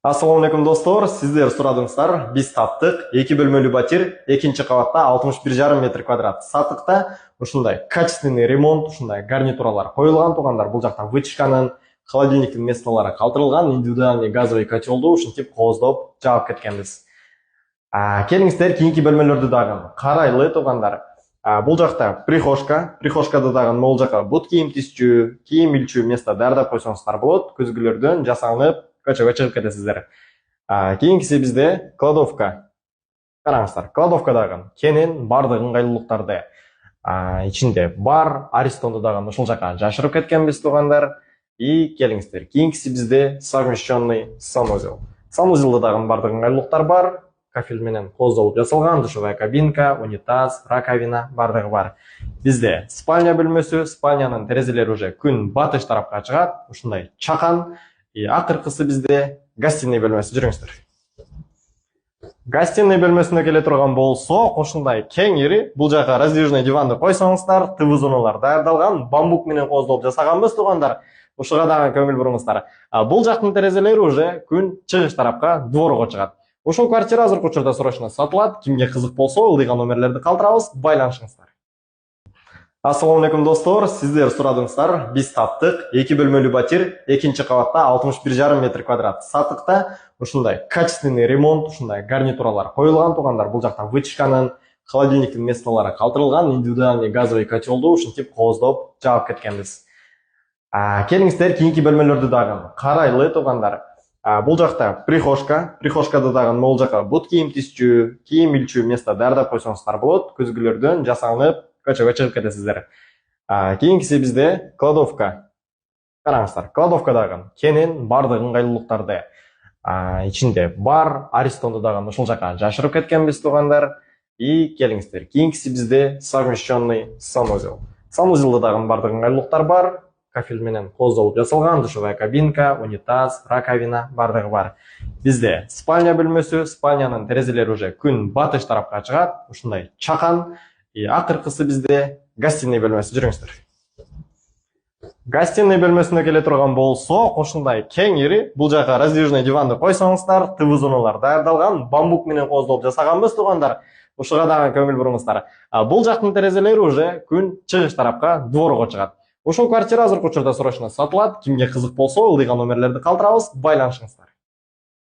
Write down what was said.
Ассаламу алейкум достор, сіздер сұрадыңыздар, біз таптық, 2 бөлмелі пәтер, 2-ші қабатта 61,5 метр квадрат сатықта, ушундай качественный ремонт, ушундай гарнитуралар қойылған туғандар, бұл жақта вытяжканын, холодильниктің местолары қалтырылған, индивидуальный газовый котелду ушинтип қооздоп жаап кеткенбиз. Келиңиздер кийинки бөлмөлөрдү дагы карайлы туғандар. Бұл жақта прихожкада дагы могул жака бут кийим тизчү, кийим илчү место даярдап койсоңуздар болот, көзгүлөрдөн жасалынып көчөгө чыгып кетесиздер. Кийинкиси бизде кладовка. Караңыздар, кладовкадагы кенен бардык ыңгайлуулуктарды ичинде бар, аристонду дагы ушул жака жашырып кеткенбиз туугандар. И келиңиздер, кийинкиси бизде совмещенный санузел. Санузелде дагы бардык ыңгайлуулуктар бар. Кафель менен кооздолуп жасалган, душевая кабинка, унитаз, раковина бардыгы бар. Бизде спальня бөлмөсү, спальнянын терезелери уже күн батыш тарапка чыгат, ушундай чакан. Акыркысы бизде гостиный бөлмөсү. Жүрүңүздөр. Гостиный бөлмөсүнө келе турган болсок, ушундай кеңири, бул жака раздвижный диванды койсоңуздар, ТВ зоналар даярдалган, бамбук менен кооздолуп жасаганбыз туугандар. Ушуга дагы көңүл буруңуздар. Бул жактын терезелери уже күн чыгыш тарапка, дворго чыгат. Ушул квартира азыркы учурда срочно сатылат. Кимге кызык болсо, ылдыйган номерлерди калтырабыз, байланышыңыздар. Ассаламу алейкум достор, сіздер сұрадыңыздар, біз таптық, 2 бөлмелі пәтер, 2-ші қабатта 61,5 метр квадрат сатықта, ушундай качественный ремонт, ушундай гарнитуралар қойылған туғандар, бұл жақта вытяжканын, холодильниктің местолары қалтырылған, индивидуальный газовый котелду ушинтип кооздоп жаап кеткенбиз. Келиңиздер кийинки бөлмөлөрдү дагы карайлы туугандар. Бул жакта прихожкада дагы могул жака бут кийим тизчү, кийим илчү место даярдап койсоңуздар болот, көзгүлөрдөн жасалынып көчөгө чыгып кетесиздер. Кийинкиси бизде кладовка. Караңыздар, кладовкадагы кенен бардык ыңгайлуулуктарды ичинде бар, аристонду дагы ушул жака жашырып кеткенбиз туугандар. И келиңиздер, кийинкиси бизде совмещенный санузел. Санузелде дагы бардык ыңгайлуулуктар бар. Кафель менен кооздолуп жасалган, душевая кабинка, унитаз, раковина бардыгы бар. Бизде спальня бөлмөсү, спальнянын терезелери уже күн батыш тарапка чыгат, ушундай чакан. Акыркысы бизде гостиный бөлмөсү. Жүрүңүздөр. Гостиный бөлмөсүнө келе турган болсок, ушундай кеңири, бул жака раздвижный диванды койсоңуздар, ТВ зоналар даярдалган, бамбук менен кооздолуп жасаганбыз туугандар. Ушуга дагы көңүл буруңуздар. Бул жактын терезелери уже күн чыгыш тарапка, дворго чыгат. Ушул квартира азыркы учурда срочно сатылат. Кимге кызык болсо, ылдыйган номерлерди калтырабыз, байланышыңыздар.